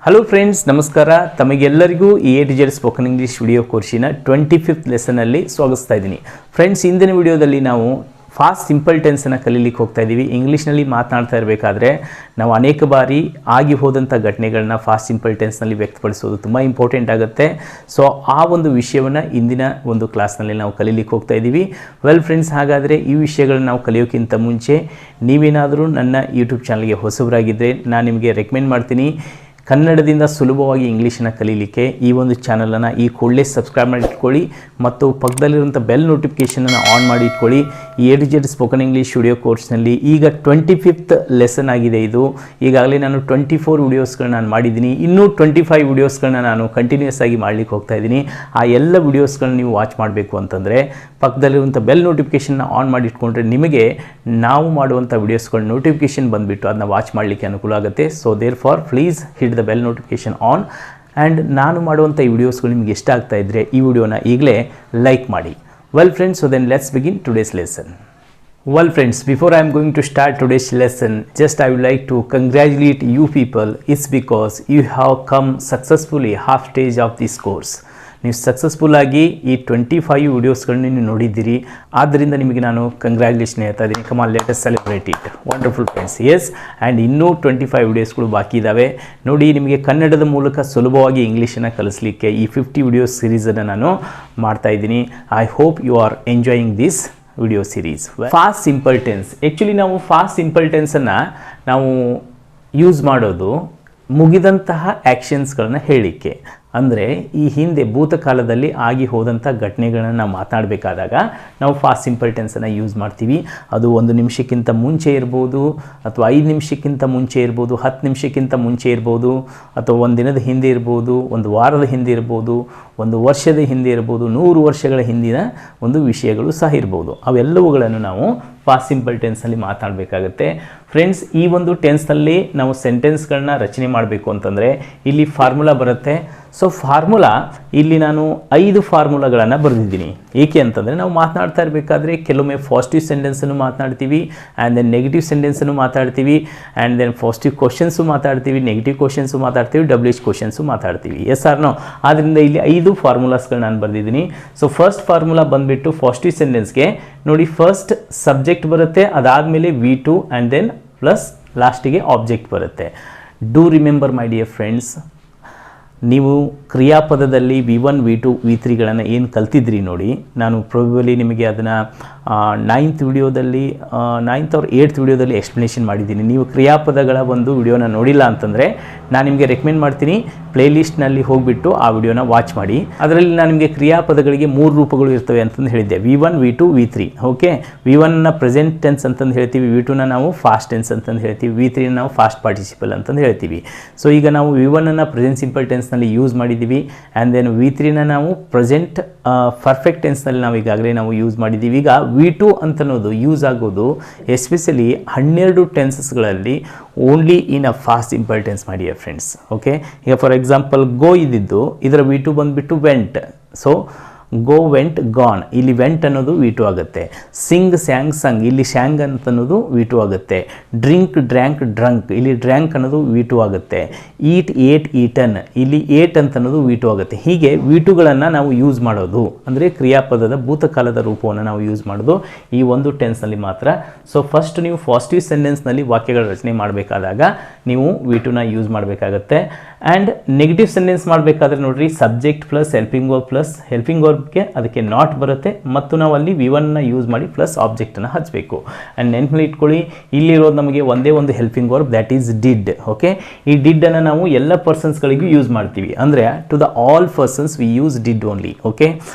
Hello friends, ನಮಸ್ಕಾರ. ತಮಗೆಲ್ಲರಿಗೂ A to Z spoken English video ಕೋರ್ಸಿನ 25th ಲೆಸನಲ್ಲಿ ಸ್ವಾಗತಿಸ್ತಾ ಇದ್ದೀನಿ. ಫ್ರೆಂಡ್ಸ್, ಇಂದಿನ ವಿಡಿಯೋದಲ್ಲಿ ನಾವು ಫಾಸ್ಟ್ ಸಿಂಪಲ್ ಟೆನ್ಸನ್ನು ಕಲೀಲಿಕ್ಕೆ ಹೋಗ್ತಾ ಇದ್ದೀವಿ. ಇಂಗ್ಲೀಷ್ನಲ್ಲಿ ಮಾತನಾಡ್ತಾ ಇರಬೇಕಾದ್ರೆ ನಾವು ಅನೇಕ ಬಾರಿ ಆಗಿ ಹೋದಂಥ ಘಟನೆಗಳನ್ನ ಫಾಸ್ಟ್ ಸಿಂಪಲ್ ಟೆನ್ಸ್ನಲ್ಲಿ ವ್ಯಕ್ತಪಡಿಸೋದು ತುಂಬ ಇಂಪಾರ್ಟೆಂಟ್ ಆಗುತ್ತೆ. ಸೊ ಆ ಒಂದು ವಿಷಯವನ್ನು ಇಂದಿನ ಒಂದು ಕ್ಲಾಸ್ನಲ್ಲಿ ನಾವು ಕಲೀಲಿಕ್ಕೆ ಹೋಗ್ತಾ ಇದ್ದೀವಿ. ವೆಲ್ ಫ್ರೆಂಡ್ಸ್, ಹಾಗಾದರೆ ಈ ವಿಷಯಗಳನ್ನ ನಾವು ಕಲಿಯೋಕ್ಕಿಂತ ಮುಂಚೆ ನೀವೇನಾದರೂ ನನ್ನ ಯೂಟ್ಯೂಬ್ ಚಾನಲ್ಗೆ ಹೊಸಬರಾಗಿದ್ದರೆ ನಾನು ನಿಮಗೆ ರೆಕಮೆಂಡ್ ಮಾಡ್ತೀನಿ, ಕನ್ನಡದಿಂದ ಸುಲಭವಾಗಿ ಇಂಗ್ಲೀಷನ್ನು ಕಲೀಲಿಕ್ಕೆ ಈ ಒಂದು ಚಾನಲನ್ನು ಈ ಕೂಡಲೇ ಸಬ್ಸ್ಕ್ರೈಬ್ ಮಾಡಿ ಇಟ್ಕೊಳ್ಳಿ ಮತ್ತು ಪಕ್ಕದಲ್ಲಿರುವಂಥ ಬೆಲ್ ನೋಟಿಫಿಕೇಷನನ್ನು ಆನ್ ಮಾಡಿ ಇಟ್ಕೊಳ್ಳಿ. A to Z spoken English video ಕೋರ್ಸ್ನಲ್ಲಿ ಈಗ 25th ಲೆಸನ್ ಆಗಿದೆ. ಇದು ಈಗಾಗಲೇ ನಾನು 24 ವಿಡಿಯೋಸ್ಗಳನ್ನ ನಾನು ಮಾಡಿದ್ದೀನಿ. ಇನ್ನೂ 25 ವಿಡಿಯೋಸ್ಗಳನ್ನ ನಾನು ಕಂಟಿನ್ಯೂಸ್ ಆಗಿ ಮಾಡಲಿಕ್ಕೆ ಹೋಗ್ತಾ ಇದ್ದೀನಿ. ಆ ಎಲ್ಲ ವಿಡಿಯೋಸ್ಗಳನ್ನ ನೀವು ವಾಚ್ ಮಾಡಬೇಕು ಅಂತಂದರೆ ಪಕ್ಕದಲ್ಲಿರುವಂಥ ಬೆಲ್ ನೋಟಿಫಿಕೇಷನ್ನ ಆನ್ ಮಾಡಿ ಇಟ್ಕೊಂಡ್ರೆ ನಿಮಗೆ ನಾವು ಮಾಡುವಂಥ ವಿಡಿಯೋಸ್ಗಳ ನೋಟಿಫಿಕೇಷನ್ ಬಂದುಬಿಟ್ಟು ಅದನ್ನ ವಾಚ್ ಮಾಡಲಿಕ್ಕೆ ಅನುಕೂಲ ಆಗುತ್ತೆ. So there for please hit the bell notification on. And ನಾನು ಮಾಡುವಂಥ ಈ ವಿಡಿಯೋಸ್ಗಳು ನಿಮಗೆ ಇಷ್ಟ ಆಗ್ತಾ ಇದ್ದರೆ ಈ ವಿಡಿಯೋನ ಈಗಲೇ ಲೈಕ್ ಮಾಡಿ. Well friends, so then let's begin today's lesson. Well friends, before I am going to start today's lesson, just I would like to congratulate you people. It's because you have come successfully half stage of this course. ನೀವು successful ಆಗಿ ಈ 25 ವಿಡಿಯೋಸ್ಗಳನ್ನ ನೀವು ನೋಡಿದ್ದೀರಿ. ಆದ್ದರಿಂದ ನಿಮಗೆ ನಾನು congratulation ಹೇಳ್ತಾ ಇದ್ದೀನಿ. Come on, let us celebrate it. Wonderful friends. Yes, and ಇನ್ನೂ 25 ವಿಡಿಯೋಸ್ಗಳು ಬಾಕಿ ಇದ್ದಾವೆ. ನೋಡಿ, ನಿಮಗೆ ಕನ್ನಡದ ಮೂಲಕ ಸುಲಭವಾಗಿ ಇಂಗ್ಲೀಷನ್ನು ಕಲಿಸಲಿಕ್ಕೆ ಈ 50 ವಿಡಿಯೋಸ್ ಸೀರೀಸನ್ನು ನಾನು ಮಾಡ್ತಾ ಇದ್ದೀನಿ. I hope you are enjoying this video series. Past simple tense, actually ನಾವು ಫಾಸ್ಟ್ ಸಿಂಪಲ್ ಟೆನ್ಸನ್ನು ನಾವು ಯೂಸ್ ಮಾಡೋದು ಮುಗಿದಂತಹ ಆ್ಯಕ್ಷನ್ಸ್ಗಳನ್ನ ಹೇಳಲಿಕ್ಕೆ. ಅಂದರೆ ಈ ಹಿಂದೆ ಭೂತಕಾಲದಲ್ಲಿ ಆಗಿ ಹೋದಂಥ ಘಟನೆಗಳನ್ನ ನಾವು ಮಾತನಾಡಬೇಕಾದಾಗ ನಾವು ಫಾಸ್ಟ್ ಸಿಂಪಲ್ ಟೆನ್ಸನ್ನು ಯೂಸ್ ಮಾಡ್ತೀವಿ. ಅದು 1 ನಿಮಿಷಕ್ಕಿಂತ ಮುಂಚೆ ಇರ್ಬೋದು, ಅಥವಾ 5 ನಿಮಿಷಕ್ಕಿಂತ ಮುಂಚೆ ಇರ್ಬೋದು, 10 ನಿಮಿಷಕ್ಕಿಂತ ಮುಂಚೆ ಇರ್ಬೋದು, ಅಥವಾ 1 ದಿನದ ಹಿಂದೆ ಇರ್ಬೋದು, 1 ವಾರದ ಹಿಂದೆ ಇರ್ಬೋದು, 1 ವರ್ಷದ ಹಿಂದೆ ಇರ್ಬೋದು, 100 ವರ್ಷಗಳ ಹಿಂದಿನ ಒಂದು ವಿಷಯಗಳು ಸಹ ಇರ್ಬೋದು. ಅವೆಲ್ಲವುಗಳನ್ನು ನಾವು ಫಾಸ್ಟ್ ಸಿಂಪಲ್ ಟೆನ್ಸ್ನಲ್ಲಿ ಮಾತಾಡಬೇಕಾಗುತ್ತೆ. ಫ್ರೆಂಡ್ಸ್, ಈ ಒಂದು ಟೆನ್ಸ್ನಲ್ಲಿ ನಾವು ಸೆಂಟೆನ್ಸ್ಗಳನ್ನ ರಚನೆ ಮಾಡಬೇಕು ಅಂತಂದರೆ ಇಲ್ಲಿ ಫಾರ್ಮುಲಾ ಬರುತ್ತೆ. ಸೊ ಫಾರ್ಮುಲಾ ಇಲ್ಲಿ ನಾನು 5 ಫಾರ್ಮುಲಾಗಳನ್ನು ಬರೆದಿದ್ದೀನಿ. ಏಕೆ ಅಂತಂದರೆ ನಾವು ಮಾತನಾಡ್ತಾ ಇರಬೇಕಾದ್ರೆ ಕೆಲವೊಮ್ಮೆ ಪಾಸಿಟಿವ್ ಸೆಂಟೆನ್ಸನ್ನು ಮಾತನಾಡ್ತೀವಿ, ಆ್ಯಂಡ್ ದೆನ್ ನೆಗೆಟಿವ್ ಸೆಂಟೆನ್ಸನ್ನು ಮಾತಾಡ್ತೀವಿ, ಆ್ಯಂಡ್ ದೆನ್ ಪಾಸಿಟಿವ್ ಕ್ವಶನ್ಸು ಮಾತಾಡ್ತೀವಿ, ನೆಗೆಟಿವ್ ಕ್ವಶನ್ಸು ಮಾತಾಡ್ತೀವಿ, WH ಕ್ವಶನ್ಸು ಮಾತಾಡ್ತೀವಿ. Yes or no? ಆದ್ದರಿಂದ ಇಲ್ಲಿ 5 ಫಾರ್ಮುಲಾಸ್ಗಳು ನಾನು ಬರೆದಿದ್ದೀನಿ. ಸೊ ಫಸ್ಟ್ ಫಾರ್ಮುಲಾ ಬಂದುಬಿಟ್ಟು ಪಾಸಿಟಿವ್ ಸೆಂಟೆನ್ಸ್ಗೆ ನೋಡಿ, ಫಸ್ಟ್ ಸಬ್ಜೆಕ್ಟ್ ಬರುತ್ತೆ, ಅದಾದಮೇಲೆ V2 ಆ್ಯಂಡ್ ದೆನ್ ಪ್ಲಸ್ ಲಾಸ್ಟಿಗೆ ಆಬ್ಜೆಕ್ಟ್ ಬರುತ್ತೆ. Do remember my dear friends, ನೀವು ಕ್ರಿಯಾಪದದಲ್ಲಿ V1, V2, V3ಗಳನ್ನು ಏನು ಕಲ್ತಿದ್ರಿ ನೋಡಿ, ನಾನು ಪ್ರೊಬಲಿ ನಿಮಗೆ ಅದನ್ನು 9th ವಿಡಿಯೋದಲ್ಲಿ 9th or 8th ವಿಡಿಯೋದಲ್ಲಿ ಎಕ್ಸ್ಪ್ಲನೇಷನ್ ಮಾಡಿದ್ದೀನಿ. ನೀವು ಕ್ರಿಯಾಪದಗಳ ಒಂದು ವಿಡಿಯೋನ ನೋಡಿಲ್ಲ ಅಂತಂದರೆ ನಾನು ನಿಮಗೆ ರೆಕಮೆಂಡ್ ಮಾಡ್ತೀನಿ, ಪ್ಲೇಲಿಸ್ಟ್ನಲ್ಲಿ ಹೋಗಿಬಿಟ್ಟು ಆ ವಿಡಿಯೋನ ವಾಚ್ ಮಾಡಿ. ಅದರಲ್ಲಿ ನಾನು ನಿಮಗೆ ಕ್ರಿಯಾಪದಗಳಿಗೆ 3 ರೂಪಗಳು ಇರ್ತವೆ ಅಂತಂದು ಹೇಳಿದ್ದೆ, V1, V2, V3. Okay, V1ನ present tense ಅಂತಂದು ಹೇಳ್ತೀವಿ, V2ನ ನಾವು ಫಾಸ್ಟ್ ಟೆನ್ಸ್ ಅಂತಂದು ಹೇಳ್ತೀವಿ, V3ನ ನಾವು ಫಾಸ್ಟ್ ಪಾರ್ಟಿಸಿಪಲ್ ಅಂತಂದು ಹೇಳ್ತೀವಿ. ಸೊ ಈಗ ನಾವು V1ನ ಪ್ರೆಸೆಂಟ್ ಸಿಂಪಲ್ ಟೆನ್ಸ್ನಲ್ಲಿ ಯೂಸ್ ಮಾಡಿದ್ದೀವಿ, ಆ್ಯಂಡ್ ದೆನ್ V3ನ ನಾವು ಪ್ರೆಸೆಂಟ್ ಪರ್ಫೆಕ್ಟ್ ಟೆನ್ಸ್ನಲ್ಲಿ ನಾವು ಈಗಾಗಲೇ ನಾವು ಯೂಸ್ ಮಾಡಿದ್ದೀವಿ. ಈಗ V2 ಅಂತನ್ನೋದು ಯೂಸ್ ಆಗೋದು ಎಸ್ಪೆಷಲಿ 12 ಟೆನ್ಸಸ್ಗಳಲ್ಲಿ only in a past simple tense ಮಾಡಿ ಫ್ರೆಂಡ್ಸ್. ಓಕೆ, ಈಗ ಫಾರ್ ಎಕ್ಸಾಂಪಲ್ ಗೋ ಇದ್ದಿದ್ದು ಇದರ V2 ಬಂದುಬಿಟ್ಟು went. So go, went, gone. ಇಲ್ಲಿ ವೆಂಟ್ ಅನ್ನೋದು V2 ಆಗುತ್ತೆ. ಸಿಂಗ್, ಸ್ಯಾಂಗ್, ಸಂಗ್. ಇಲ್ಲಿ ಸ್ಯಾಂಗ್ ಅಂತ ಅನ್ನೋದು V2 ಆಗುತ್ತೆ. Drink, drank, drunk. ಇಲ್ಲಿ ಡ್ರ್ಯಾಂಕ್ ಅನ್ನೋದು V2 ಆಗುತ್ತೆ. ಈಟ್, ಏಟ್, ಈಟನ್. ಇಲ್ಲಿ ಏಟ್ ಅಂತ ಅನ್ನೋದು V2 ಆಗುತ್ತೆ. ಹೀಗೆ V2ಗಳನ್ನು ನಾವು ಯೂಸ್ ಮಾಡೋದು ಅಂದರೆ ಕ್ರಿಯಾಪದದ ಭೂತಕಾಲದ ರೂಪವನ್ನು ನಾವು ಯೂಸ್ ಮಾಡೋದು ಈ ಒಂದು ಟೆನ್ಸ್ನಲ್ಲಿ ಮಾತ್ರ. ಸೊ ಫಸ್ಟ್ ನೀವು ಪಾಸಿಟಿವ್ ಸೆಂಟೆನ್ಸ್ನಲ್ಲಿ ವಾಕ್ಯಗಳ ರಚನೆ ಮಾಡಬೇಕಾದಾಗ ನೀವು V2ನ ಯೂಸ್ ಮಾಡಬೇಕಾಗತ್ತೆ. ಆ್ಯಂಡ್ ನೆಗೆಟಿವ್ ಸೆಂಟೆನ್ಸ್ ಮಾಡಬೇಕಾದ್ರೆ ನೋಡಿರಿ, subject plus helping verb plus helping ವರ್ಬ್ಗೆ ಅದಕ್ಕೆ ನಾಟ್ ಬರುತ್ತೆ, ಮತ್ತು ನಾವು ಅಲ್ಲಿ V1ನ ಯೂಸ್ ಮಾಡಿ ಪ್ಲಸ್ ಆಬ್ಜೆಕ್ಟನ್ನು ಹಚ್ಚಬೇಕು. ಆ್ಯಂಡ್ ನೆನಪಲ್ಲಿ ಇಟ್ಕೊಳ್ಳಿ, ಇಲ್ಲಿರೋದು ನಮಗೆ ಒಂದೇ ಒಂದು helping verb, that is did. Okay, ಈ ಡಿಡ್ಡನ್ನು ನಾವು ಎಲ್ಲ ಪರ್ಸನ್ಸ್ಗಳಿಗೂ ಯೂಸ್ ಮಾಡ್ತೀವಿ, ಅಂದರೆ to the all persons we use did only. Okay,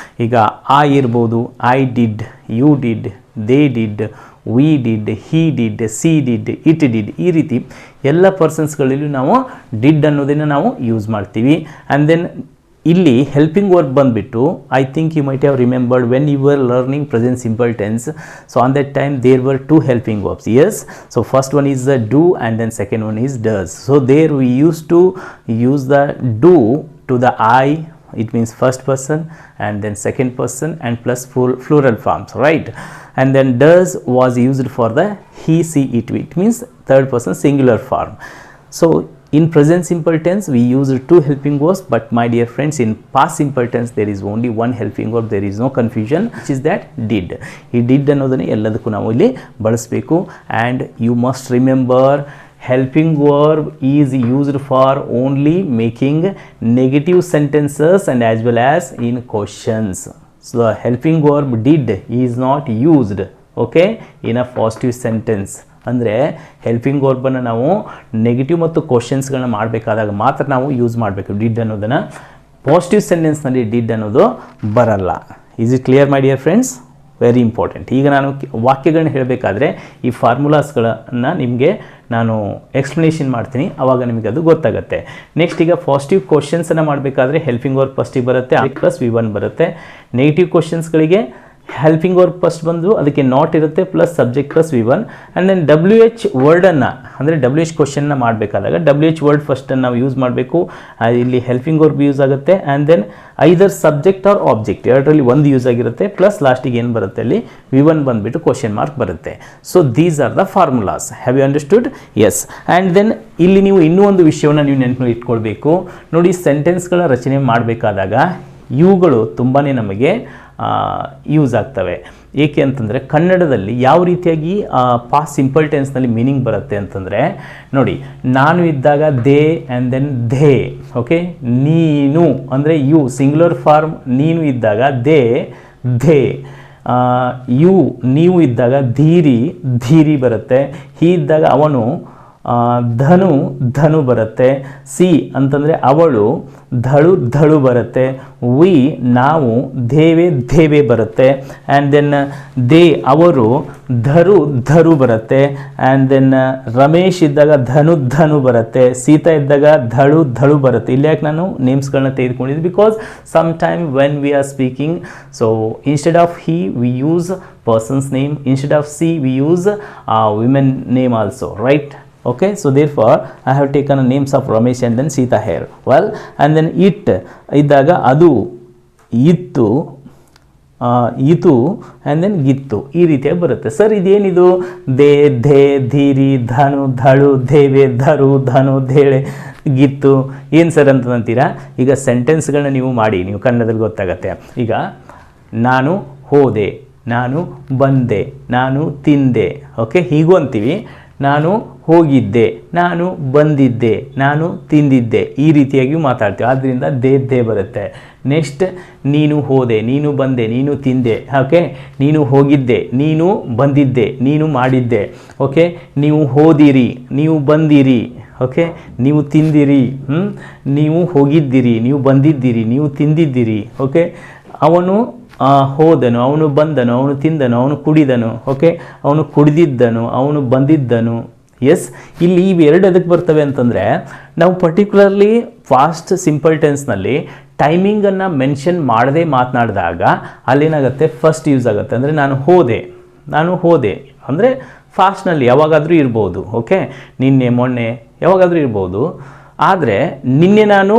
ಈಗ ಐ ಇರ್ಬೋದು, I did, you did, they did, we did, he did, she did, it did. ಈ ರೀತಿ ಎಲ್ಲ ಪರ್ಸನ್ಸ್ಗಳಲ್ಲೂ ನಾವು ಡಿಡ್ ಅನ್ನೋದನ್ನು ನಾವು ಯೂಸ್ ಮಾಡ್ತೀವಿ. ಆ್ಯಂಡ್ ದೆನ್ ಇಲ್ಲಿ ಹೆಲ್ಪಿಂಗ್ ವರ್ಬ್ ಬಂದುಬಿಟ್ಟು I think you might have remembered when you were learning present simple tense. So on that time there were 2 helping verbs. Yes, so first one is the do and then second one is does. So there we use to use the do to the I, it means first person, and then second person, and plus plural forms, right? And then does was used for the he, she, it means third person singular form. So in present simple tense we use two helping verbs, but my dear friends, in past simple tense there is only one helping verb. There is no confusion, which is that did. He did ಅನ್ನೋದನ್ನ ಎಲ್ಲದಕ್ಕೂ ನಾವು ಇಲ್ಲಿ ಬಳಸಬೇಕು. And you must remember, helping verb is used for only making negative sentences and as well as in questions. So the helping verb did is not used, okay, in a positive sentence. ಅಂದರೆ helping ವರ್ಬನ್ನು ನಾವು negative ಮತ್ತು ಕ್ವಶನ್ಸ್ಗಳನ್ನ ಮಾಡಬೇಕಾದಾಗ ಮಾತ್ರ ನಾವು use ಮಾಡಬೇಕು did ಅನ್ನೋದನ್ನು. Positive ಸೆಂಟೆನ್ಸ್ನಲ್ಲಿ did ಅನ್ನೋದು ಬರಲ್ಲ. Is it clear my dear friends? Very important. ಈಗ ನಾನು ವಾಕ್ಯಗಳನ್ನ ಹೇಳಬೇಕಾದ್ರೆ ಈ ಫಾರ್ಮುಲಾಸ್ಗಳನ್ನು ನಿಮಗೆ ನಾನು ಎಕ್ಸ್ಪ್ಲನೇಷನ್ ಮಾಡ್ತೀನಿ, ಆವಾಗ ನಿಮಗೆ ಅದು ಗೊತ್ತಾಗುತ್ತೆ. ನೆಕ್ಸ್ಟ್ ಈಗ ಪಾಸಿಟಿವ್ ಕ್ವಶನ್ಸನ್ನು ಮಾಡಬೇಕಾದ್ರೆ ಹೆಲ್ಪಿಂಗ್ ವರ್ಬ್ ಫಸ್ಟಿಗೆ ಬರುತ್ತೆ, ಪ್ಲಸ್ V1 ಬರುತ್ತೆ. ನೆಗೆಟಿವ್ ಕ್ವಶನ್ಸ್ಗಳಿಗೆ ಹೆಲ್ಪಿಂಗ್ ವರ್ಬ್ ಫಸ್ಟ್ ಬಂದು ಅದಕ್ಕೆ ನಾಟ್ ಇರುತ್ತೆ, plus subject plus V1. And then WH ವರ್ಡನ್ನು ಅಂದರೆ WH ಕ್ವಶನ್ನ ಮಾಡಬೇಕಾದಾಗ WH ವರ್ಡ್ ಫಸ್ಟನ್ನು ನಾವು ಯೂಸ್ ಮಾಡಬೇಕು. ಇಲ್ಲಿ ಹೆಲ್ಪಿಂಗ್ ವರ್ಬ್ ಯೂಸ್ ಆಗುತ್ತೆ. And then either subject or object ಎರಡರಲ್ಲಿ ಒಂದು ಯೂಸ್ ಆಗಿರುತ್ತೆ, ಪ್ಲಸ್ ಲಾಸ್ಟಿಗೆ ಏನು ಬರುತ್ತೆ ಅಲ್ಲಿ V1 ಬಂದುಬಿಟ್ಟು ಕ್ವಶನ್ ಮಾರ್ಕ್ ಬರುತ್ತೆ. So these are the formulas. Have you understood? Yes. And then ಇಲ್ಲಿ ನೀವು ಇನ್ನೂ ಒಂದು ವಿಷಯವನ್ನು ನೀವು ನೆನಪಲ್ಲಿ ಇಟ್ಕೊಳ್ಬೇಕು. ನೋಡಿ, ಸೆಂಟೆನ್ಸ್ಗಳ ರಚನೆ ಮಾಡಬೇಕಾದಾಗ ಇವುಗಳು ತುಂಬಾ ನಮಗೆ ಯೂಸ್ ಆಗ್ತವೆ. ಏಕೆ ಅಂತಂದರೆ ಕನ್ನಡದಲ್ಲಿ ಯಾವ ರೀತಿಯಾಗಿ ಪಾಸ್ಟ್ ಸಿಂಪಲ್ ಟೆನ್ಸ್ನಲ್ಲಿ ಮೀನಿಂಗ್ ಬರುತ್ತೆ ಅಂತಂದರೆ, ನೋಡಿ, ನಾನು ಇದ್ದಾಗ ದೇ ಆ್ಯಂಡ್ ದೆನ್ ಧೇ, ಓಕೆ. ನೀನು ಅಂದರೆ ಯು, ಸಿಂಗ್ಯುಲರ್ ಫಾರ್ಮ್ ನೀನು ಇದ್ದಾಗ ದೇ ಧೇ. ಯು ನೀವು ಇದ್ದಾಗ ಧೀರಿ ಧೀರಿ ಬರುತ್ತೆ. ಹೀ ಇದ್ದಾಗ ಅವನು ಧನು ಧನು ಬರುತ್ತೆ. ಸಿ ಅಂತಂದರೆ ಅವಳು ಧಳು ಧಳು ಬರುತ್ತೆ. ವಿ ನಾವು ಧೇವೆ ಧೇವೆ ಬರುತ್ತೆ. ಆ್ಯಂಡ್ ದೆನ್ ದೇ ಅವರು ಧರು ಧರು ಬರುತ್ತೆ. ಆ್ಯಂಡ್ ದೆನ್ ರಮೇಶ್ ಇದ್ದಾಗ ಧನು ಧನು ಬರುತ್ತೆ. ಸೀತಾ ಇದ್ದಾಗ ಧಳು ಧಳು ಬರುತ್ತೆ. ಇಲ್ಲಿ ಯಾಕೆ ನಾನು ನೇಮ್ಸ್ಗಳನ್ನ ತೆಗೆದುಕೊಂಡಿದ್ದು? Because some time when we are speaking, so instead of he we use persons name, instead of she we use women name also, right? Okay, so therefore I have taken a names of Ramesh and then Sita here. Well, and then it ಇದ್ದಾಗ ಅದು ಇತ್ತು ಇತು and then ಗಿತ್ತು, ಈ ರೀತಿಯಾಗಿ ಬರುತ್ತೆ. Sir ಇದೇನಿದು? They ಧೇ ಧೀರಿ ಧನು ಧಳು ಧೇವೆ ಧರು ಧನು ಧೇಳೆ ಗಿತ್ತು ಏನು sir ಅಂತಂತೀರಾ? ಈಗ ಸೆಂಟೆನ್ಸ್ಗಳನ್ನ ನೀವು ಮಾಡಿ, ನೀವು ಕನ್ನಡದಲ್ಲಿ ಗೊತ್ತಾಗತ್ತೆ. ಈಗ ನಾನು ಹೋದೆ, ನಾನು ಬಂದೆ, ನಾನು ತಿಂದೆ, ಓಕೆ, ಹೀಗೂ ಅಂತೀವಿ. ನಾನು ಹೋಗಿದ್ದೆ, ನಾನು ಬಂದಿದ್ದೆ, ನಾನು ತಿಂದಿದ್ದೆ, ಈ ರೀತಿಯಾಗಿ ಮಾತಾಡ್ತೀವಿ. ಆದ್ದರಿಂದ ದೇ ಬರುತ್ತೆ. ನೆಕ್ಸ್ಟ್ ನೀನು ಹೋದೆ, ನೀನು ಬಂದೆ, ನೀನು ತಿಂದೆ, ಓಕೆ. ನೀನು ಹೋಗಿದ್ದೆ, ನೀನು ಬಂದಿದ್ದೆ, ನೀನು ಮಾಡಿದ್ದೆ, ಓಕೆ. ನೀವು ಹೋದಿರಿ, ನೀವು ಬಂದಿರಿ, ಓಕೆ. ನೀವು ತಿಂದಿರಿ, ನೀವು ಹೋಗಿದ್ದಿರಿ, ನೀವು ಬಂದಿದ್ದೀರಿ, ನೀವು ತಿಂದಿದ್ದೀರಿ, ಓಕೆ. ಅವನು ಹೋದನು, ಅವನು ಬಂದನು, ಅವನು ತಿಂದನು, ಅವನು ಕುಡಿದನು, ಓಕೆ. ಅವನು ಕುಡಿದಿದ್ದನು, ಅವನು ಬಂದಿದ್ದನು. ಎಸ್, ಇಲ್ಲಿ ಇವೆರಡು ಎದಕ್ಕೆ ಬರ್ತವೆ ಅಂತಂದರೆ, ನಾವು ಪರ್ಟಿಕ್ಯುಲರ್ಲಿ ಫಾಸ್ಟ್ ಸಿಂಪಲ್ ಟೆನ್ಸ್ನಲ್ಲಿ ಟೈಮಿಂಗನ್ನು ಮೆನ್ಷನ್ ಮಾಡದೆ ಮಾತನಾಡಿದಾಗ ಅಲ್ಲೇನಾಗುತ್ತೆ, ಫಸ್ಟ್ ಯೂಸ್ ಆಗುತ್ತೆ. ಅಂದರೆ ನಾನು ಹೋದೆ ಅಂದರೆ ಫಾಸ್ಟ್ನಲ್ಲಿ ಯಾವಾಗಾದರೂ ಇರ್ಬೋದು, ಓಕೆ. ನಿನ್ನೆ ಮೊನ್ನೆ ಯಾವಾಗಾದರೂ ಇರ್ಬೋದು. ಆದರೆ ನಿನ್ನೆ ನಾನು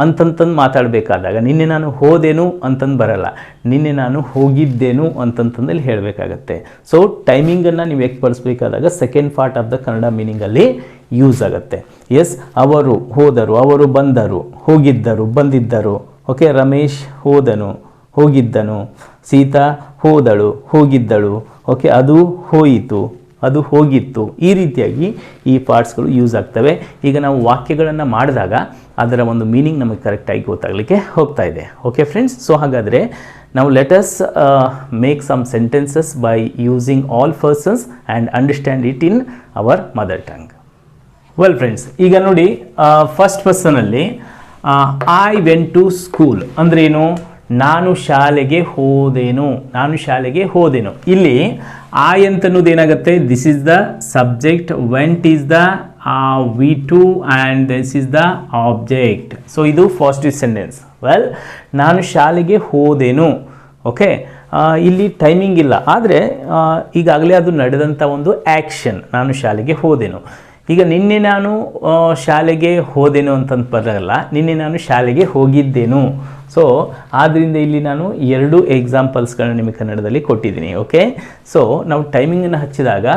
ಅಂತಂತಂದು ಮಾತಾಡಬೇಕಾದಾಗ ನಿನ್ನೆ ನಾನು ಹೋದೆನು ಅಂತಂದು ಬರಲ್ಲ, ನಿನ್ನೆ ನಾನು ಹೋಗಿದ್ದೇನು ಅಂತಂತಂದಲ್ಲಿ ಹೇಳಬೇಕಾಗತ್ತೆ. ಸೊ ಟೈಮಿಂಗನ್ನು ನೀವು ಬಳಸಬೇಕಾದಾಗ second part of the Kannada ಮೀನಿಂಗಲ್ಲಿ ಯೂಸ್ ಆಗುತ್ತೆ. ಎಸ್, ಅವರು ಹೋದರು, ಅವರು ಬಂದರು, ಹೋಗಿದ್ದರು, ಬಂದಿದ್ದರು, ಓಕೆ. ರಮೇಶ್ ಹೋದನು, ಹೋಗಿದ್ದನು. ಸೀತಾ ಹೋದಳು, ಹೋಗಿದ್ದಳು, ಓಕೆ. ಅದು ಹೋಯಿತು, ಅದು ಹೋಗಿತ್ತು. ಈ ರೀತಿಯಾಗಿ ಈ ಪಾರ್ಟ್ಸ್ಗಳು ಯೂಸ್ ಆಗ್ತವೆ. ಈಗ ನಾವು ವಾಕ್ಯಗಳನ್ನು ಮಾಡಿದಾಗ ಅದರ ಒಂದು ಮೀನಿಂಗ್ ನಮಗೆ ಕರೆಕ್ಟಾಗಿ ಗೊತ್ತಾಗಲಿಕ್ಕೆ ಹೋಗ್ತಾ ಇದೆ. ಓಕೆ ಫ್ರೆಂಡ್ಸ್, ಸೊ ಹಾಗಾದರೆ ನಾವು let us make some sentences by using all persons and understand it in our mother tongue. Well friends, ಈಗ ನೋಡಿ, ಫಸ್ಟ್ ಪರ್ಸನಲ್ಲಿ ಐ ವೆಂಟ್ ಟು ಸ್ಕೂಲ್ ಅಂದರೆ ಏನು? ನಾನು ಶಾಲೆಗೆ ಹೋದೆನು, ನಾನು ಶಾಲೆಗೆ ಹೋದೆನು. ಇಲ್ಲಿ ಐ ಅಂತನ್ನೋದು ಏನಾಗುತ್ತೆ? This is the subject, vent is the V2 and this is the object. So ಇದು ಪಾಸಿಟಿವ್ ಸೆಂಟೆನ್ಸ್. ವೆಲ್, ನಾನು ಶಾಲೆಗೆ ಹೋದೆನು, ಓಕೆ. ಇಲ್ಲಿ ಟೈಮಿಂಗ್ ಇಲ್ಲ, ಆದರೆ ಈಗಾಗಲೇ ಅದು ನಡೆದಂಥ ಒಂದು ಆ್ಯಕ್ಷನ್, ನಾನು ಶಾಲೆಗೆ ಹೋದೆನು. ಈಗ ನಿನ್ನೆ ನಾನು ಶಾಲೆಗೆ ಹೋದೆನು ಅಂತಂದು ಬರಲ್ಲ, ನಿನ್ನೆ ನಾನು ಶಾಲೆಗೆ ಹೋಗಿದ್ದೇನು. ಸೊ ಆದ್ದರಿಂದ ಇಲ್ಲಿ ನಾನು ಎರಡು ಎಕ್ಸಾಂಪಲ್ಸ್ಗಳನ್ನ ನಿಮಗೆ ಕನ್ನಡದಲ್ಲಿ ಕೊಟ್ಟಿದ್ದೀನಿ, ಓಕೆ. ಸೊ ನಾವು ಟೈಮಿಂಗನ್ನು ಹಚ್ಚಿದಾಗ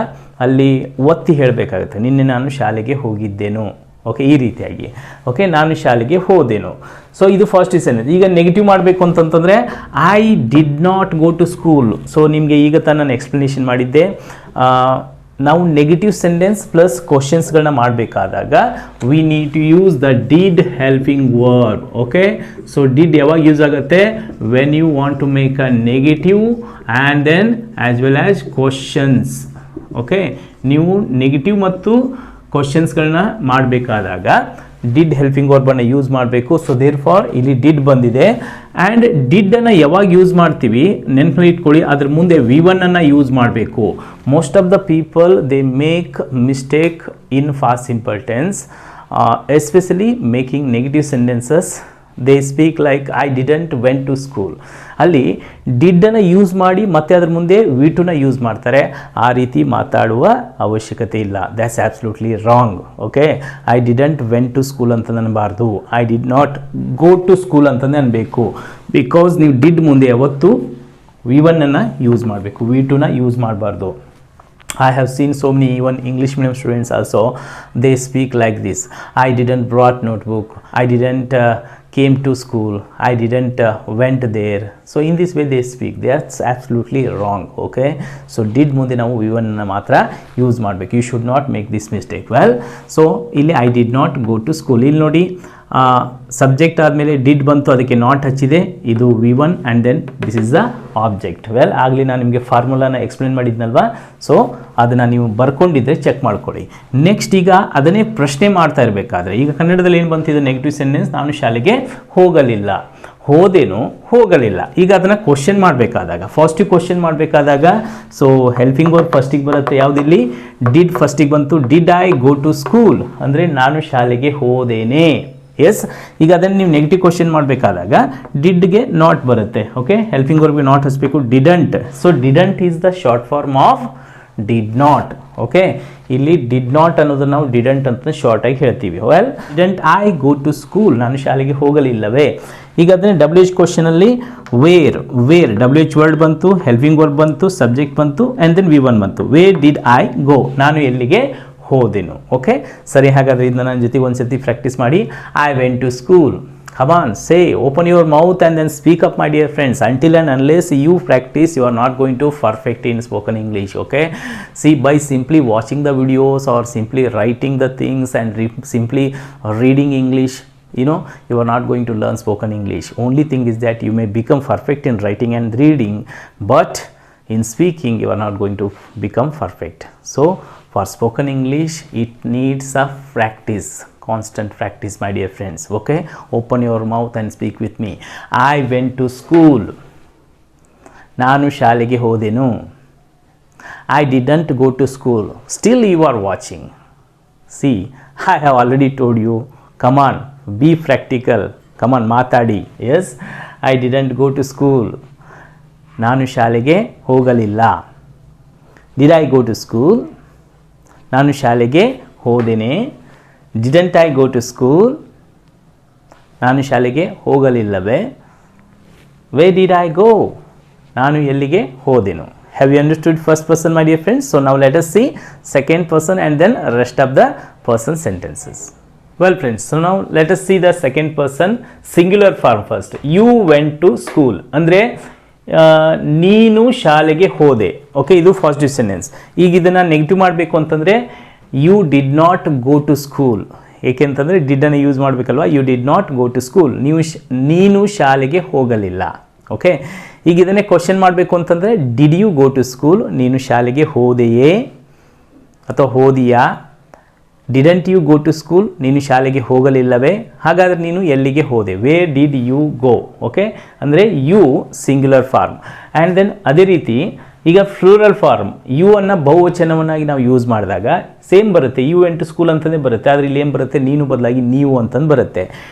ಅಲ್ಲಿ ಒತ್ತಿ ಹೇಳಬೇಕಾಗುತ್ತೆ, ನಿನ್ನೆ ನಾನು ಶಾಲೆಗೆ ಹೋಗಿದ್ದೇನು, ಓಕೆ, ಈ ರೀತಿಯಾಗಿ. ಓಕೆ, ನಾನು ಶಾಲೆಗೆ ಹೋದೆನು. ಸೊ ಇದು ಫಸ್ಟ್ ಸೆಂಟೆನ್ಸ್. ಈಗ ನೆಗೆಟಿವ್ ಮಾಡಬೇಕು ಅಂತಂತಂದರೆ I did not go to school. So ನಿಮಗೆ ಈಗ ತಾನು ನಾನು ಎಕ್ಸ್ಪ್ಲನೇಷನ್ ಮಾಡಿದ್ದೆ, ನಾವು ನೆಗೆಟಿವ್ ಸೆಂಟೆನ್ಸ್ ಪ್ಲಸ್ ಕ್ವಶನ್ಸ್ಗಳನ್ನ ಮಾಡಬೇಕಾದಾಗ we need to use the did helping verb. Okay, so did ಯಾವಾಗ ಯೂಸ್ ಆಗುತ್ತೆ? When you want to make a negative and then as well as questions. Okay, ನೀವು ನೆಗೆಟಿವ್ ಮತ್ತು ಕ್ವಶನ್ಸ್ಗಳನ್ನ ಮಾಡಬೇಕಾದಾಗ ಡಿಡ್ ಹೆಲ್ಪಿಂಗ್ ವರ್ಬನ್ನು use ಮಾಡಬೇಕು. ಸೊ ದೇರ್ ಫಾರ್ ಇಲ್ಲಿ ಡಿಡ್ ಬಂದಿದೆ. ಆ್ಯಂಡ್ ಡಿಡ್ಡನ್ನು ಯಾವಾಗ ಯೂಸ್ ಮಾಡ್ತೀವಿ ನೆನಪಲ್ಲಿ ಇಟ್ಕೊಳ್ಳಿ, ಅದ್ರ ಮುಂದೆ V1 ಅನ್ನು ಯೂಸ್ ಮಾಡಬೇಕು. Most of the people they make mistake in past simple tense, especially making negative sentences. They speak like I didn't went to school. ಅಲ್ಲಿ ಡಿಡ್ಡನ್ನು ಯೂಸ್ ಮಾಡಿ ಮತ್ತೆ ಅದ್ರ ಮುಂದೆ V2ನ ಯೂಸ್ ಮಾಡ್ತಾರೆ. ಆ ರೀತಿ ಮಾತಾಡುವ ಅವಶ್ಯಕತೆ ಇಲ್ಲ. That's absolutely wrong. Okay, I didn't went to school ಅಂತ ಅನ್ನಬಾರ್ದು, I did not go to school ಅಂತಲೇ ಅನ್ಬೇಕು. ಬಿಕಾಸ್ ನೀವು ಡಿಡ್ ಮುಂದೆ ಯಾವತ್ತು V1 ಅನ್ನು ಯೂಸ್ ಮಾಡಬೇಕು, V2ನ ಯೂಸ್ ಮಾಡಬಾರ್ದು. I have seen so many even English medium students also, they speak like this, I didn't brought notebook, I didn't came to school, I didn't went there. So in this way they speak. That's absolutely wrong. Okay, so did ಮುಂದೆ ನಾವು V1 ಅನ್ನು ಮಾತ್ರ use ಮಾಡಬೇಕು. You should not make this mistake. Well, so ಇಲ್ಲಿ I did not go to school. ಇಲ್ಲಿ ನೋಡಿ subject ಆದಮೇಲೆ did ಬಂತು, ಅದಕ್ಕೆ ನಾಟ್ ಹಚ್ಚಿದೆ, ಇದು V1 and then this is the object. Well, ಆಗಲಿ ನಾನು ನಿಮಗೆ ಫಾರ್ಮುಲಾನ ಎಕ್ಸ್ಪ್ಲೇನ್ ಮಾಡಿದ್ನಲ್ವಾ, ಸೊ ಅದನ್ನು ನೀವು ಬರ್ಕೊಂಡಿದ್ದರೆ ಚೆಕ್ ಮಾಡ್ಕೊಳ್ಳಿ. ನೆಕ್ಸ್ಟ್ ಈಗ ಅದನ್ನೇ ಪ್ರಶ್ನೆ ಮಾಡ್ತಾ ಇರಬೇಕಾದ್ರೆ, ಈಗ ಕನ್ನಡದಲ್ಲಿ ಏನು ಬಂತಿದೆ ನೆಗೆಟಿವ್ ಸೆಂಟೆನ್ಸ್, ನಾನು ಶಾಲೆಗೆ ಹೋಗಲಿಲ್ಲ, ಹೋದೇನು, ಹೋಗಲಿಲ್ಲ. ಈಗ ಅದನ್ನು ಕ್ವಶನ್ ಮಾಡಬೇಕಾದಾಗ, ಫಸ್ಟಿಗೆ ಕ್ವಶನ್ ಮಾಡಬೇಕಾದಾಗ ಸೊ ಹೆಲ್ಪಿಂಗ್ ವರ್ಬ್ ಫಸ್ಟಿಗೆ ಬರುತ್ತೆ. ಯಾವುದಿಲ್ಲಿ ಡಿಡ್ ಫಸ್ಟಿಗೆ ಬಂತು, did I go to school ಅಂದರೆ ನಾನು ಶಾಲೆಗೆ ಹೋದೇನೆ. ಎಸ್, ಈಗ ಅದನ್ನು ನೀವು ನೆಗೆಟಿವ್ ಕ್ವಶನ್ ಮಾಡಬೇಕಾದಾಗ ಡಿಡ್ಗೆ ನಾಟ್ ಬರುತ್ತೆ. ಓಕೆ, ಹೆಲ್ಪಿಂಗ್ ವರ್ಬ್ಗೆ ನಾಟ್ ಹಚ್ಚಬೇಕು, didn't. So didn't is the short form of did not. Okay, ಇಲ್ಲಿ ಡಿಡ್ ನಾಟ್ ಅನ್ನೋದನ್ನು ನಾವು ಡಿಡಂಟ್ ಅಂತ ಶಾರ್ಟ್ ಆಗಿ ಹೇಳ್ತೀವಿ. Well, didn't I go to school, ನಾನು ಶಾಲೆಗೆ ಹೋಗಲಿಲ್ಲವೇ. ಈಗ ಅದನ್ನೇ WH ಕ್ವಶನಲ್ಲಿ ವೇರ್ WH ವರ್ಡ್ ಬಂತು, ಹೆಲ್ಪಿಂಗ್ ವರ್ಬ್ ಬಂತು, ಸಬ್ಜೆಕ್ಟ್ ಬಂತು ಆ್ಯಂಡ್ ದೆನ್ V1 ಬಂತು. ವೇರ್ ಡಿಡ್ ಐ ಗೋ, ನಾನು ಎಲ್ಲಿಗೆ ಹೋದೆನು. ಓಕೆ, ಸರಿ, ಹಾಗಾದರೆ ಇದನ್ನ ನನ್ನ ಜೊತೆ ಒಂದ್ಸತಿ ಪ್ರಾಕ್ಟೀಸ್ ಮಾಡಿ. I went to school. Come on, say, open your mouth and then speak up, my dear friends. Until and unless you practice, you are not going to perfect in spoken English. Okay, see, by simply watching the videos or simply writing the things and simply reading English, you know, you are not going to learn spoken English. Only thing is that you may become perfect in writing and reading, but in speaking you are not going to become perfect. So for spoken English it needs a practice, constant practice, my dear friends. Okay, open your mouth and speak with me. I went to school. ನಾನು ಶಾಲೆಗೆ ಹೋದೆನು. I didn't go to school. Still you are watching. See, I have already told you. Come on, be practical. Come on, ಮಾತಾಡಿ. Yes, I didn't go to school. ನಾನು ಶಾಲೆಗೆ ಹೋಗಲಿಲ್ಲ. Did I go to school? ನಾನು ಶಾಲೆಗೆ ಹೋದೆನೆ. Didn't I go to school? ನಾನು ಶಾಲೆಗೆ ಹೋಗಲಿಲ್ಲವೇ. Where did I go? ನಾನು ಎಲ್ಲಿಗೆ ಹೋದೆನು. Have you understood first person, my dear friends? So now let us see second person and then rest of the person sentences. Well friends, so now let us see the second person singular form first. You went to school. ಅಂದರೆ ನೀನು ಶಾಲೆಗೆ ಹೋದೆ. Okay, ಇದು first sentence. ಈಗ ಇದನ್ನು negative ಮಾಡಬೇಕು ಅಂತಂದರೆ you did not go to school. ಏಕೆಂತಂದರೆ ಡಿಡ್ಡನ್ನು ಯೂಸ್ ಮಾಡಬೇಕಲ್ವ. You did not go to school, ನೀನು ಶಾಲೆಗೆ ಹೋಗಲಿಲ್ಲ. ಓಕೆ, ಈಗ ಇದನ್ನೇ ಕ್ವಶನ್ ಮಾಡಬೇಕು ಅಂತಂದರೆ did you go to school, ನೀನು ಶಾಲೆಗೆ ಹೋದೆಯೇ ಅಥವಾ ಹೋದಿಯಾ. Didn't you go to school, ನೀನು ಶಾಲೆಗೆ ಹೋಗಲಿಲ್ಲವೇ. ಹಾಗಾದರೆ ನೀನು ಎಲ್ಲಿಗೆ ಹೋದೆ. Where did you go. Okay, ಅಂದರೆ you singular form. And then ಅದೇ ರೀತಿ ಈಗ ಫ್ಲೂರಲ್ ಫಾರ್ಮ್ ಯು ಅನ್ನು ಬಹುವಚನವನ್ನಾಗಿ ನಾವು ಯೂಸ್ ಮಾಡಿದಾಗ ಸೇಮ್ ಬರುತ್ತೆ. ಯು ವೆಂಟ್ ಟು ಸ್ಕೂಲ್ ಅಂತಲೇ ಬರುತ್ತೆ, ಆದರೆ ಇಲ್ಲಿ ಏನು ಬರುತ್ತೆ, ನೀನು ಬದಲಾಗಿ ನೀವು ಅಂತಂದು ಬರುತ್ತೆ.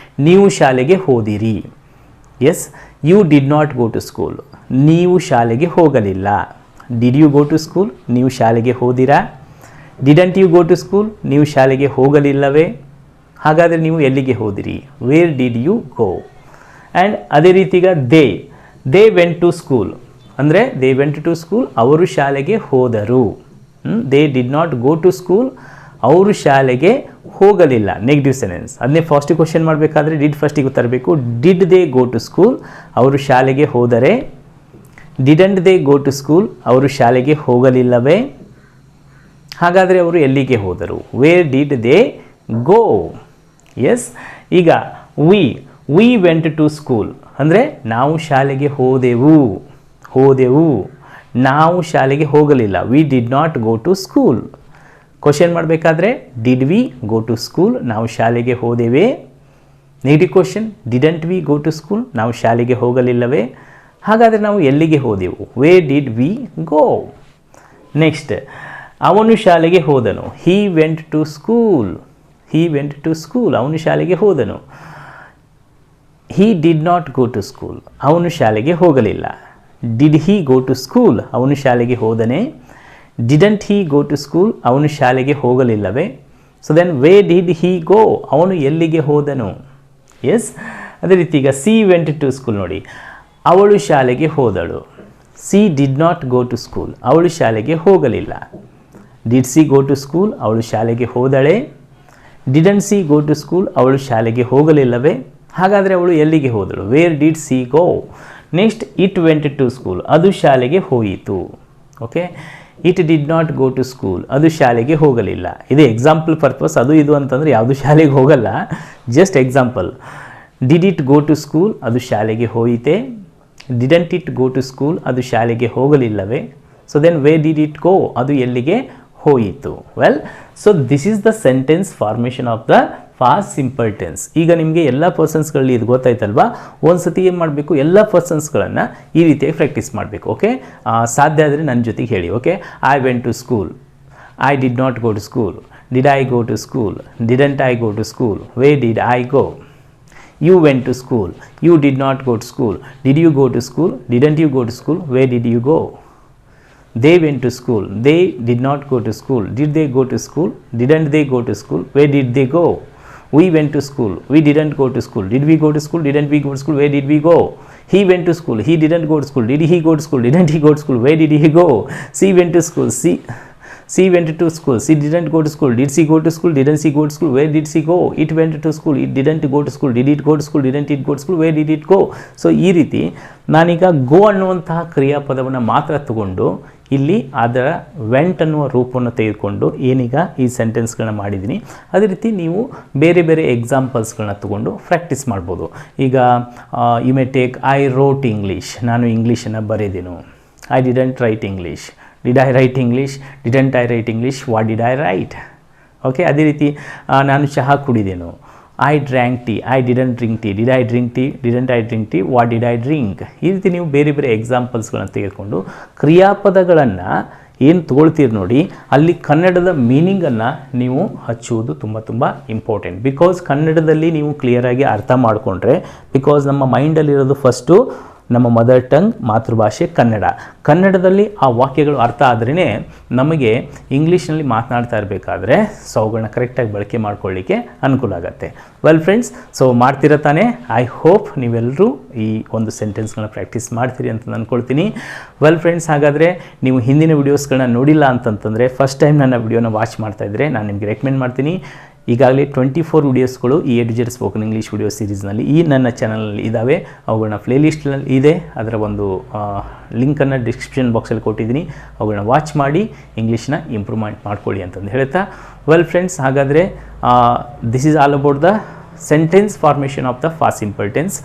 ನೀವು ಶಾಲೆಗೆ ಹೋದಿರಿ. Yes, you did not go to school, ನೀವು ಶಾಲೆಗೆ ಹೋಗಲಿಲ್ಲ. Did you go to school, ನೀವು ಶಾಲೆಗೆ ಹೋದಿರಾ. Didn't you go to school, ನೀವು ಶಾಲೆಗೆ ಹೋಗಲಿಲ್ಲವೇ. ಹಾಗಾದರೆ ನೀವು ಎಲ್ಲಿಗೆ ಹೋದಿರಿ. Where did you go. And ಅದೇ ರೀತಿ ಈಗ ದೇ ವೆಂಟ್ ಟು ಸ್ಕೂಲ್ ಅಂದರೆ ದೇ ವೆಂಟ್ ಟು ಸ್ಕೂಲ್, ಅವರು ಶಾಲೆಗೆ ಹೋದರು. They did not go to school, ಅವರು ಶಾಲೆಗೆ ಹೋಗಲಿಲ್ಲ ನೆಗೆಟಿವ್ ಸೆಂಟೆನ್ಸ್. ಅದನ್ನೇ ಫಸ್ಟ್ ಕ್ವಶನ್ ಮಾಡಬೇಕಾದ್ರೆ ಡಿಡ್ ಫಸ್ಟಿಗೆ ತರಬೇಕು. Did they go to school, ಅವರು ಶಾಲೆಗೆ ಹೋದರೆ. Didn't they go to school, ಅವರು ಶಾಲೆಗೆ ಹೋಗಲಿಲ್ಲವೇ. ಹಾಗಾದರೆ ಅವರು ಎಲ್ಲಿಗೆ ಹೋದರು? Where did they go. Yes. ಈಗ ವಿ ವೆಂಟ್ ಟು ಸ್ಕೂಲ್ ಅಂದರೆ ನಾವು ಶಾಲೆಗೆ ಹೋದೆವು. ನಾವು ಶಾಲೆಗೆ ಹೋಗಲಿಲ್ಲ. We did not go to school. Question ಮಾಡಬೇಕಾದ್ರೆ did we go to school, ನಾವು ಶಾಲೆಗೆ ಹೋದೆವೇ. Negative question, didn't we go to school, ನಾವು ಶಾಲೆಗೆ ಹೋಗಲಿಲ್ಲವೇ. ಹಾಗಾದರೆ ನಾವು ಎಲ್ಲಿಗೆ ಹೋದೆವು? Wear did we go. Next, ಅವನು ಶಾಲೆಗೆ ಹೋದನು. He went to school. ಅವನು ಶಾಲೆಗೆ ಹೋದನು. He did not go to school, ಅವನು ಶಾಲೆಗೆ ಹೋಗಲಿಲ್ಲ. Did he go to school, ಅವನು ಶಾಲೆಗೆ ಹೋದನೆ. Didn't he go to school, ಅವನು ಶಾಲೆಗೆ ಹೋಗಲಿಲ್ಲವೇ. So then where did he go, ಅವನು ಎಲ್ಲಿಗೆ ಹೋದನು. ಎಸ್. ಅದೇ ರೀತಿ ಈಗ ಸಿ ವೆಂಟ್ ಟು ಸ್ಕೂಲ್ ನೋಡಿ, ಅವಳು ಶಾಲೆಗೆ ಹೋದಳು. She did not go to school, ಅವಳು ಶಾಲೆಗೆ ಹೋಗಲಿಲ್ಲ. Did she go to school, ಅವಳು ಶಾಲೆಗೆ ಹೋದಳೆ. Didn't she go to school, ಅವಳು ಶಾಲೆಗೆ ಹೋಗಲಿಲ್ಲವೇ. ಹಾಗಾದರೆ ಅವಳು ಎಲ್ಲಿಗೆ ಹೋದಳು? Where did she go. Next, it went to school, ಅದು ಶಾಲೆಗೆ ಹೋಯಿತು. Okay. It did not go to school, ಅದು ಶಾಲೆಗೆ ಹೋಗಲಿಲ್ಲ. ಇದು ಎಕ್ಸಾಂಪಲ್ ಪರ್ಪಸ್, ಅದು ಇದು ಅಂತಂದರೆ ಯಾವುದು ಶಾಲೆಗೆ ಹೋಗಲ್ಲ, just example. Did it go to school, ಅದು ಶಾಲೆಗೆ ಹೋಯಿತೆ. Didn't it go to school, ಅದು ಶಾಲೆಗೆ ಹೋಗಲಿಲ್ಲವೇ. So then where did it go, ಅದು ಎಲ್ಲಿಗೆ ಹೋಯಿತು. Well, so this is the sentence formation of the past simple tense. ಈಗ ನಿಮಗೆ ಎಲ್ಲ ಪರ್ಸನ್ಸ್ಗಳಲ್ಲಿ ಇದು ಗೊತ್ತಾಯ್ತಲ್ವಾ? ಒಂದು ಸತಿ ಏನು ಮಾಡಬೇಕು, ಎಲ್ಲ ಪರ್ಸನ್ಸ್ಗಳನ್ನು ಈ ರೀತಿಯಾಗಿ ಪ್ರಾಕ್ಟೀಸ್ ಮಾಡಬೇಕು. ಓಕೆ. ಸಾಧ್ಯ ಆದರೆ ನನ್ನ ಜೊತೆಗೆ ಹೇಳಿ. Okay. I went to school, I did not go to school. Did I go to school? Didn't I go to school? Where did I go? You went to school, you did not go to school. Did you go to school? Didn't you go to school? Where did you go? They went to school, they did not go to school. Did they go to school? Didn't they go to school? Where did they go? We went to school, we didn't go to school. Did we go to school? Didn't we go to school? Where did we go? He went to school, he didn't go to school. Did he go to school? Didn't he go to school? Where did he go? She went to school, she went to school, she didn't go to school. Did she go to school? Didn't she go to school? Where did she go? It went to school, it didn't go to school. Did it go to school? Didn't it go to school? Where did it go? So ಈ ರೀತಿ ನಾನೀಗ ಗೋ ಅನ್ನುವಂತಹ ಕ್ರಿಯಾಪದವನ್ನು ಮಾತ್ರ ತಗೊಂಡು ಇಲ್ಲಿ ಅದರ vent ಅನ್ನುವ ರೂಪವನ್ನು ತೆಗೆದುಕೊಂಡು ಏನೀಗ ಈ ಸೆಂಟೆನ್ಸ್ಗಳನ್ನ ಮಾಡಿದ್ದೀನಿ. ಅದೇ ರೀತಿ ನೀವು ಬೇರೆ ಬೇರೆ ಎಕ್ಸಾಂಪಲ್ಸ್ಗಳನ್ನ ತಗೊಂಡು ಪ್ರಾಕ್ಟೀಸ್ ಮಾಡ್ಬೋದು. ಈಗ you may take I wrote English, ನಾನು ಇಂಗ್ಲೀಷನ್ನು ಬರೆದೆನು. I didn't write English. Did I write English? Didn't I write English? What did I write? Okay. ಅದೇ ರೀತಿ ನಾನು ಚಹಾ ಕುಡಿದೆನು. I drank tea, I didn't drink tea. Did I drink tea? Didn't I drink tea? What did I drink? ಈ ರೀತಿ ನೀವು ಬೇರೆ ಬೇರೆ ಎಕ್ಸಾಂಪಲ್ಸ್ಗಳನ್ನು ತೆಗೆದುಕೊಂಡು ಕ್ರಿಯಾಪದಗಳನ್ನು ಏನು ತೊಗೊಳ್ತೀರಿ ನೋಡಿ, ಅಲ್ಲಿ ಕನ್ನಡದ ಮೀನಿಂಗನ್ನು ನೀವು ಹಚ್ಚುವುದು ತುಂಬ ಇಂಪಾರ್ಟೆಂಟ್. ಬಿಕಾಸ್ ಕನ್ನಡದಲ್ಲಿ ನೀವು ಕ್ಲಿಯರಾಗಿ ಅರ್ಥ ಮಾಡಿಕೊಂಡ್ರೆ, ಬಿಕಾಸ್ ನಮ್ಮ ಮೈಂಡಲ್ಲಿರೋದು ಫಸ್ಟು ನಮ್ಮ ಮದರ್ ಟಂಗ್, ಮಾತೃಭಾಷೆ ಕನ್ನಡ. ಕನ್ನಡದಲ್ಲಿ ಆ ವಾಕ್ಯಗಳು ಅರ್ಥ ಆದ್ರೇ ನಮಗೆ ಇಂಗ್ಲೀಷ್ನಲ್ಲಿ ಮಾತನಾಡ್ತಾ ಇರಬೇಕಾದ್ರೆ ಸೊ ಅವುಗಳನ್ನ ಕರೆಕ್ಟಾಗಿ ಬಳಕೆ ಮಾಡ್ಕೊಳ್ಳಿಕ್ಕೆ ಅನುಕೂಲ ಆಗುತ್ತೆ. ವೆಲ್ ಫ್ರೆಂಡ್ಸ್, ಸೊ ಮಾಡ್ತಿರ ತಾನೆ? ಐ ಹೋಪ್ ನೀವೆಲ್ಲರೂ ಈ ಒಂದು ಸೆಂಟೆನ್ಸ್ಗಳನ್ನ ಪ್ರಾಕ್ಟೀಸ್ ಮಾಡ್ತೀರಿ ಅಂತ ಅಂದ್ಕೊಳ್ತೀನಿ. ವೆಲ್ ಫ್ರೆಂಡ್ಸ್, ಹಾಗಾದರೆ ನೀವು ಹಿಂದಿನ ವೀಡಿಯೋಸ್ಗಳನ್ನ ನೋಡಿಲ್ಲ ಅಂತಂತಂದರೆ, ಫಸ್ಟ್ ಟೈಮ್ ನನ್ನ ವಿಡಿಯೋನ ವಾಚ್ ಮಾಡ್ತಾಯಿದ್ರೆ ನಾನು ನಿಮಗೆ ರೆಕಮೆಂಡ್ ಮಾಡ್ತೀನಿ. ಈಗಾಗಲೇ 24 ವೀಡಿಯೋಸ್ಗಳು ಈ A to Z spoken English video ಸೀರೀಸ್ನಲ್ಲಿ ಈ ನನ್ನ ಚಾನಲಲ್ಲಿ ಇದ್ದಾವೆ. ಅವುಗಳನ್ನ ಪ್ಲೇಲಿಸ್ಟ್ನಲ್ಲಿ ಇದೆ, ಅದರ ಒಂದು ಲಿಂಕನ್ನು ಡಿಸ್ಕ್ರಿಪ್ಷನ್ ಬಾಕ್ಸಲ್ಲಿ ಕೊಟ್ಟಿದ್ದೀನಿ. ಅವುಗಳನ್ನ ವಾಚ್ ಮಾಡಿ ಇಂಗ್ಲೀಷ್ನ ಇಂಪ್ರೂವ್ಮೆಂಟ್ ಮಾಡ್ಕೊಳ್ಳಿ ಅಂತಂದು ಹೇಳ್ತಾ, ವೆಲ್ ಫ್ರೆಂಡ್ಸ್, ಹಾಗಾದರೆ this is all about the sentence formation of the past simple tense.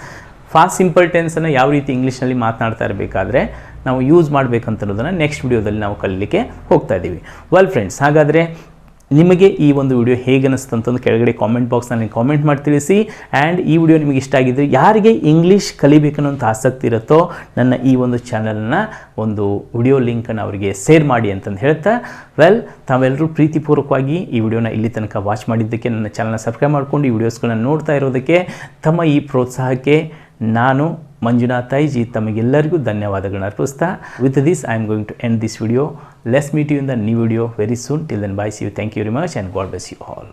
Fast simple tension ಯಾವ ರೀತಿ ಇಂಗ್ಲೀಷ್ನಲ್ಲಿ ಮಾತನಾಡ್ತಾ ಇರಬೇಕಾದ್ರೆ ನಾವು ಯೂಸ್ ಮಾಡಬೇಕಂತನ್ನೋದನ್ನು ನೆಕ್ಸ್ಟ್ ವಿಡಿಯೋದಲ್ಲಿ ನಾವು ಕಲೀಲಿಕ್ಕೆ ಹೋಗ್ತಾ ಇದ್ದೀವಿ. ವೆಲ್ ಫ್ರೆಂಡ್ಸ್, ಹಾಗಾದರೆ ನಿಮಗೆ ಈ ಒಂದು ವಿಡಿಯೋ ಹೇಗೆ ಅನಿಸ್ತು ಅಂತಂದು ಕೆಳಗಡೆ ಕಾಮೆಂಟ್ ಬಾಕ್ಸ್ನಲ್ಲಿ ಕಾಮೆಂಟ್ ಮಾಡಿ ತಿಳಿಸಿ. ಆ್ಯಂಡ್ ಈ ವಿಡಿಯೋ ನಿಮಗೆ ಇಷ್ಟ ಆಗಿದ್ದರೆ, ಯಾರಿಗೆ ಇಂಗ್ಲೀಷ್ ಕಲಿಬೇಕನ್ನೋಂಥ ಆಸಕ್ತಿ ಇರುತ್ತೋ ನನ್ನ ಈ ಒಂದು ಚಾನಲ್ನ ಒಂದು ವಿಡಿಯೋ ಲಿಂಕನ್ನು ಅವರಿಗೆ ಶೇರ್ ಮಾಡಿ ಅಂತಂದು ಹೇಳ್ತಾ, ವೆಲ್, ತಾವೆಲ್ಲರೂ ಪ್ರೀತಿಪೂರ್ವಕವಾಗಿ ಈ ವಿಡಿಯೋನ ಇಲ್ಲಿ ತನಕ ವಾಚ್ ಮಾಡಿದ್ದಕ್ಕೆ, ನನ್ನ ಚಾನಲ್ನ ಸಬ್ಸ್ಕ್ರೈಬ್ ಮಾಡ್ಕೊಂಡು ಈ ವಿಡಿಯೋಸ್ಗಳನ್ನ ನೋಡ್ತಾ ಇರೋದಕ್ಕೆ, ತಮ್ಮ ಈ ಪ್ರೋತ್ಸಾಹಕ್ಕೆ ನಾನು ಮಂಜುನಾಥ್ ಜಿ ತಮಗೆಲ್ಲರಿಗೂ ಧನ್ಯವಾದಗಳನ್ನ ಅರ್ಪಿಸ್ತಾ, with this I am going to end this video. Let's meet you in the new video very soon. Till then, bye. See you. Thank you very much and God bless you all.